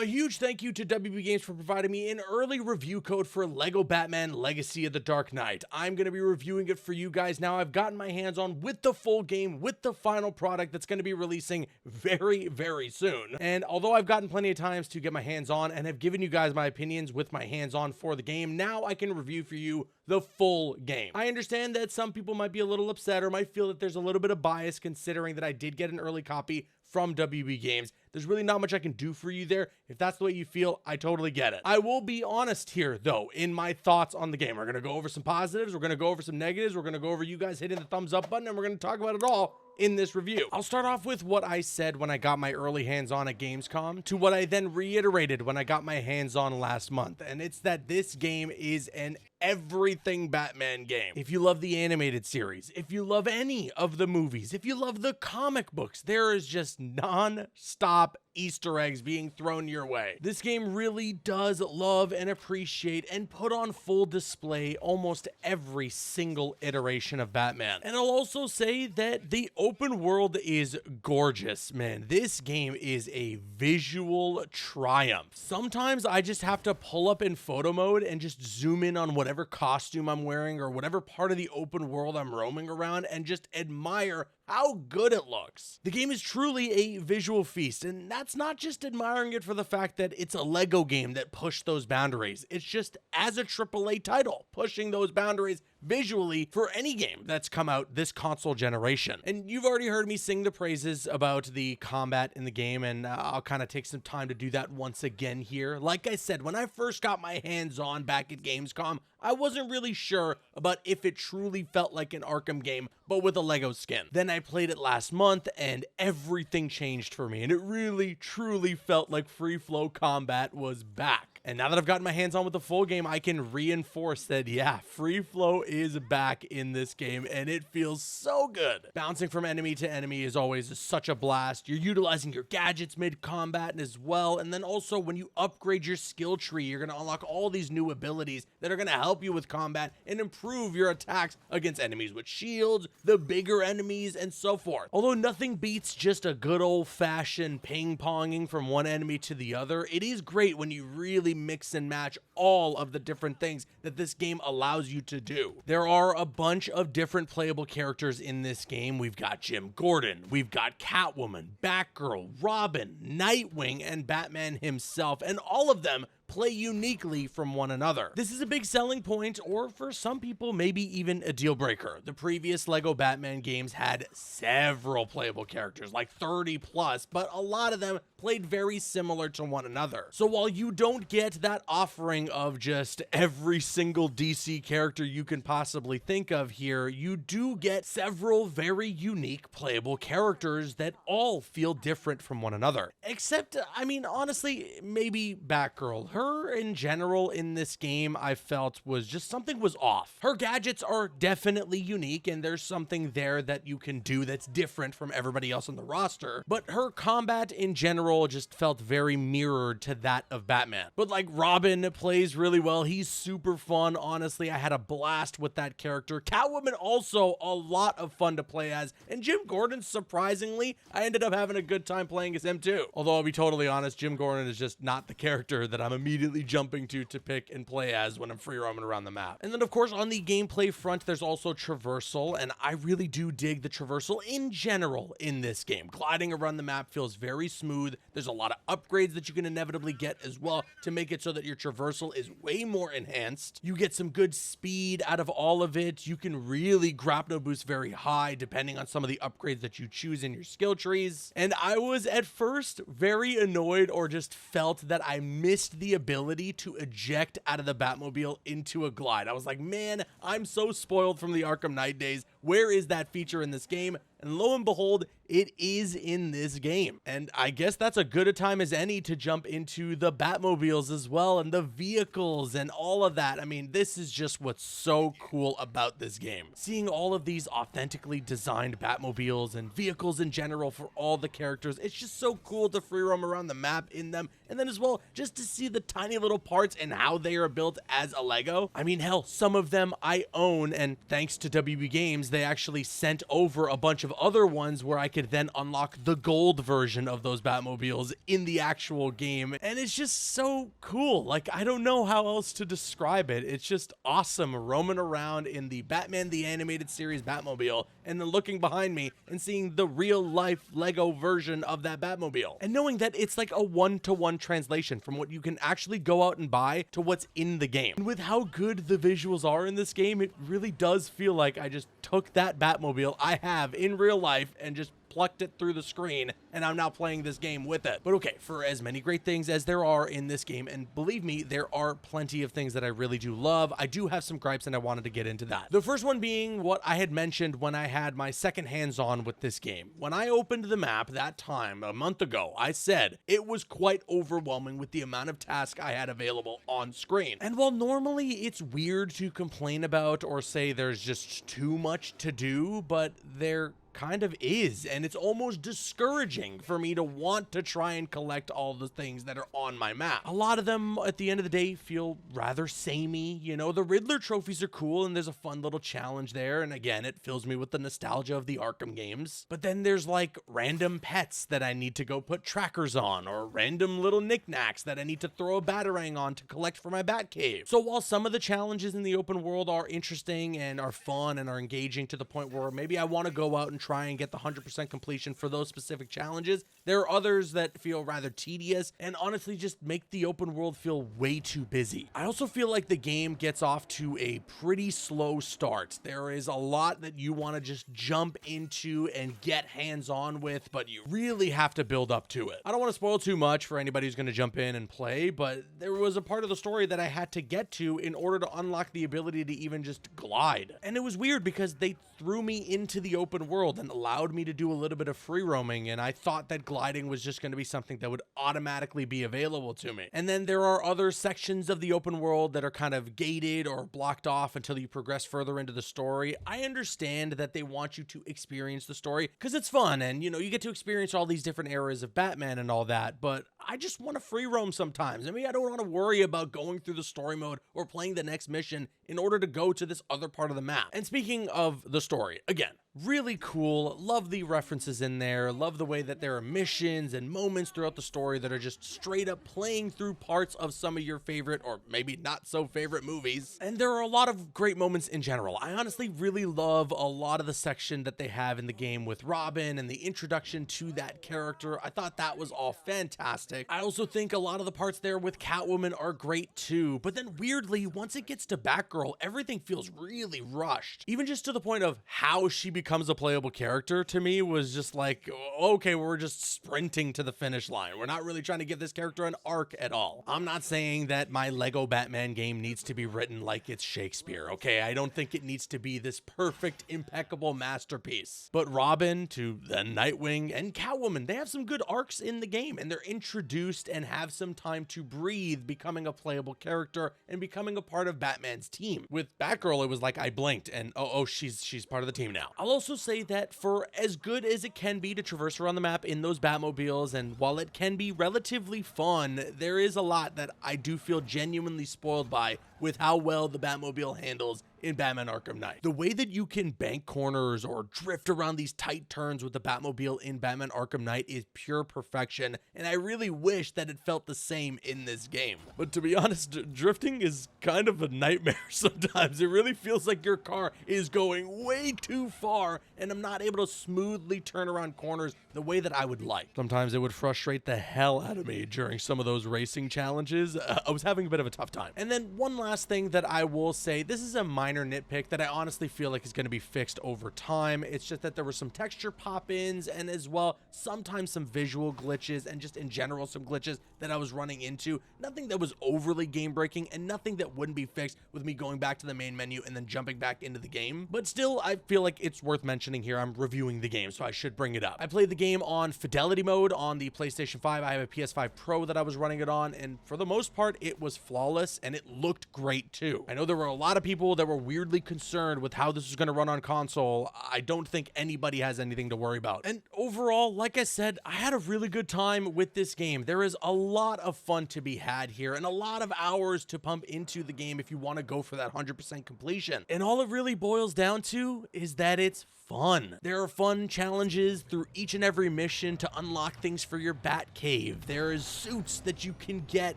A huge thank you to WB Games for providing me an early review code for LEGO Batman Legacy of the Dark Knight. I'm going to be reviewing it for you guys now. I've gotten my hands on with the full game, with the final product that's going to be releasing very, very soon. And although I've gotten plenty of times to get my hands on and have given you guys my opinions with my hands on for the game, now I can review for you the full game. I understand that some people might be a little upset or might feel that there's a little bit of bias considering that I did get an early copy from WB Games. There's really not much I can do for you there. If that's the way you feel, I totally get it. I will be honest here, though, in my thoughts on the game. We're going to go over some positives, we're going to go over some negatives, we're going to go over you guys hitting the thumbs up button, and we're going to talk about it all in this review. I'll start off with what I said when I got my early hands-on at Gamescom to what I then reiterated when I got my hands-on last month, and it's that this game is an everything Batman game. If you love the animated series, if you love any of the movies, if you love the comic books, there is just non-stop Easter eggs being thrown your way. This game really does love and appreciate and put on full display almost every single iteration of Batman. And I'll also say that the open world is gorgeous, man. This game is a visual triumph. Sometimes I just have to pull up in photo mode and just zoom in on whatever costume I'm wearing or whatever part of the open world I'm roaming around and just admire how good it looks. The game is truly a visual feast, and that's not just admiring it for the fact that it's a LEGO game that pushed those boundaries. It's just as a AAA title, pushing those boundaries visually for any game that's come out this console generation. And you've already heard me sing the praises about the combat in the game, and I'll kind of take some time to do that once again here. Like I said, when I first got my hands on back at Gamescom, I wasn't really sure about if it truly felt like an Arkham game, but with a LEGO skin. Then I played it last month and everything changed for me, and it really, truly felt like free flow combat was back. And now that I've gotten my hands on with the full game, I can reinforce that, yeah, free flow is back in this game, and it feels so good. Bouncing from enemy to enemy is always such a blast. You're utilizing your gadgets mid-combat as well, and then also when you upgrade your skill tree, you're going to unlock all these new abilities that are going to help you with combat and improve your attacks against enemies with shields, the bigger enemies, and so forth. Although nothing beats just a good old-fashioned ping-ponging from one enemy to the other, it is great when you really mix and match all of the different things that this game allows you to do. There are a bunch of different playable characters in this game. We've got Jim Gordon, we've got Catwoman, Batgirl, Robin, Nightwing, and Batman himself, and all of them play uniquely from one another. This is a big selling point, or for some people, maybe even a deal breaker. The previous LEGO Batman games had several playable characters, like 30 plus, but a lot of them played very similar to one another. So while you don't get that offering of just every single DC character you can possibly think of here, you do get several very unique playable characters that all feel different from one another. Except, I mean, honestly, maybe Batgirl. Her in general in this game, I felt was just something was off. Her gadgets are definitely unique, and there's something there that you can do that's different from everybody else on the roster, but her combat in general just felt very mirrored to that of Batman. But like Robin plays really well. He's super fun. Honestly, I had a blast with that character. Catwoman also a lot of fun to play as, and Jim Gordon, surprisingly, I ended up having a good time playing as him too. Although I'll be totally honest, Jim Gordon is just not the character that I'm immediately jumping to pick and play as when I'm free roaming around the map. And then of course on the gameplay front, there's also traversal, and I really do dig the traversal in general in this game. Gliding around the map feels very smooth. There's a lot of upgrades that you can inevitably get as well to make it so that your traversal is way more enhanced. You get some good speed out of all of it. You can really grapno boost very high depending on some of the upgrades that you choose in your skill trees. And I was at first very annoyed, or just felt that I missed the ability to eject out of the Batmobile into a glide. I was like, man, I'm so spoiled from the Arkham Knight days. Where is that feature in this game? And lo and behold, it is in this game. And I guess that's a good a time as any to jump into the Batmobiles as well, and the vehicles and all of that. I mean, this is just what's so cool about this game. Seeing all of these authentically designed Batmobiles and vehicles in general for all the characters, it's just so cool to free roam around the map in them. And then as well, just to see the tiny little parts and how they are built as a Lego. I mean, hell, some of them I own, and thanks to WB Games, is they actually sent over a bunch of other ones where I could then unlock the gold version of those Batmobiles in the actual game. And it's just so cool. Like, I don't know how else to describe it. It's just awesome roaming around in the Batman the Animated Series Batmobile and then looking behind me and seeing the real life Lego version of that Batmobile. And knowing that it's like a one-to-one translation from what you can actually go out and buy to what's in the game. And with how good the visuals are in this game, it really does feel like I just took that Batmobile I have in real life and just plucked it through the screen, and I'm now playing this game with it. But okay, for as many great things as there are in this game, and believe me, there are plenty of things that I really do love, I do have some gripes, and I wanted to get into that. The first one being what I had mentioned when I had my second hands-on with this game. When I opened the map that time, a month ago, I said it was quite overwhelming with the amount of tasks I had available on screen. And while normally it's weird to complain about or say there's just too much to do, but there kind of is, and it's almost discouraging for me to want to try and collect all the things that are on my map. A lot of them at the end of the day feel rather samey. You know, the Riddler trophies are cool and there's a fun little challenge there, and again, it fills me with the nostalgia of the Arkham games. But then there's like random pets that I need to go put trackers on, or random little knickknacks that I need to throw a batarang on to collect for my Batcave. So while some of the challenges in the open world are interesting and are fun and are engaging to the point where maybe I want to go out and try and get the 100% completion for those specific challenges, there are others that feel rather tedious and honestly just make the open world feel way too busy. I also feel like the game gets off to a pretty slow start. There is a lot that you want to just jump into and get hands-on with, but you really have to build up to it. I don't want to spoil too much for anybody who's going to jump in and play, but there was a part of the story that I had to get to in order to unlock the ability to even just glide. And it was weird because they threw me into the open world and allowed me to do a little bit of free roaming, and I thought that gliding was just going to be something that would automatically be available to me. And then there are other sections of the open world that are kind of gated or blocked off until you progress further into the story. I understand that they want you to experience the story because it's fun and, you know, you get to experience all these different eras of Batman and all that, but I just want to free roam sometimes. I mean, I don't want to worry about going through the story mode or playing the next mission in order to go to this other part of the map. And speaking of the story, again, really cool. Love the references in there. Love the way that there are missions and moments throughout the story that are just straight up playing through parts of some of your favorite or maybe not so favorite movies. And there are a lot of great moments in general. I honestly really love a lot of the section that they have in the game with Robin and the introduction to that character. I thought that was all fantastic. I also think a lot of the parts there with Catwoman are great too. But then weirdly, once it gets to Batgirl, everything feels really rushed. Even just to the point of how she becomes a playable character to me was just like, okay, we're just sprinting to the finish line. We're not really trying to give this character an arc at all. I'm not saying that my Lego Batman game needs to be written like it's Shakespeare, okay? I don't think it needs to be this perfect, impeccable masterpiece. But Robin to then Nightwing and Catwoman, they have some good arcs in the game, and they're introduced and have some time to breathe, becoming a playable character and becoming a part of Batman's team. With Batgirl, it was like I blinked and oh, she's part of the team now. I'll also say that for as good as it can be to traverse around the map in those Batmobiles, and while it can be relatively fun, there is a lot that I do feel genuinely spoiled by with how well the Batmobile handles in Batman Arkham Knight. The way that you can bank corners or drift around these tight turns with the Batmobile in Batman Arkham Knight is pure perfection, and I really wish that it felt the same in this game. But to be honest, drifting is kind of a nightmare sometimes. It really feels like your car is going way too far, and I'm not able to smoothly turn around corners the way that I would like. Sometimes it would frustrate the hell out of me during some of those racing challenges. I was having a bit of a tough time. And then one last thing that I will say, this is a minor nitpick that I honestly feel like is going to be fixed over time. It's just that there were some texture pop-ins and as well sometimes some visual glitches and just in general some glitches that I was running into. Nothing that was overly game-breaking and nothing that wouldn't be fixed with me going back to the main menu and then jumping back into the game. But still, I feel like it's worth mentioning here. I'm reviewing the game, so I should bring it up. I played the game on fidelity mode on the PlayStation 5. I have a PS5 Pro that I was running it on, and for the most part, it was flawless and it looked great too. I know there were a lot of people that were weirdly concerned with how this was going to run on console. I don't think anybody has anything to worry about. And overall, like I said, I had a really good time with this game. There is a lot of fun to be had here and a lot of hours to pump into the game if you want to go for that 100% completion. And all it really boils down to is that it's fun. There are fun challenges through each and every mission to unlock things for your bat cave. There is suits that you can get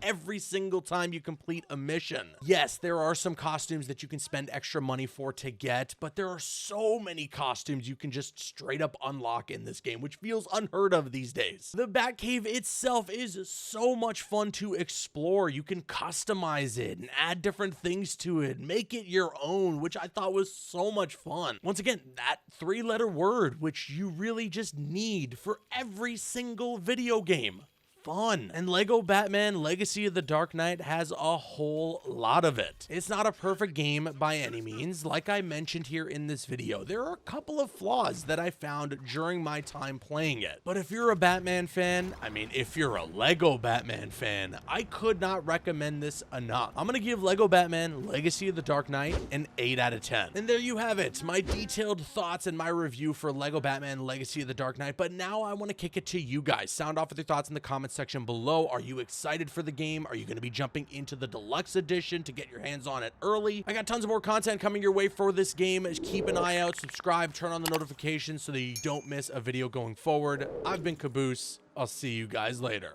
every single time you complete a mission. Yes, there are some costumes that you can spend extra money for to get, but there are so many costumes you can just straight up unlock in this game, which feels unheard of these days. The bat cave itself is so much fun to explore. You can customize it and add different things to it, make it your own, which I thought was so much fun. Once again, that three-letter word, which you really just need for every single video game. Fun. And Lego Batman Legacy of the Dark Knight has a whole lot of it. It's not a perfect game by any means. Like I mentioned here in this video, there are a couple of flaws that I found during my time playing it. But if you're a Batman fan, I mean, if you're a Lego Batman fan, I could not recommend this enough. I'm gonna give Lego Batman Legacy of the Dark Knight an 8 out of 10. And there you have it, my detailed thoughts and my review for Lego Batman Legacy of the Dark Knight. But now I want to kick it to you guys. Sound off with your thoughts in the comments section below. Are you excited for the game? Are you going to be jumping into the Deluxe Edition to get your hands on it early? I got tons of more content coming your way for this game. Just keep an eye out, subscribe, turn on the notifications so that you don't miss a video going forward. I've been Caboose. I'll see you guys later.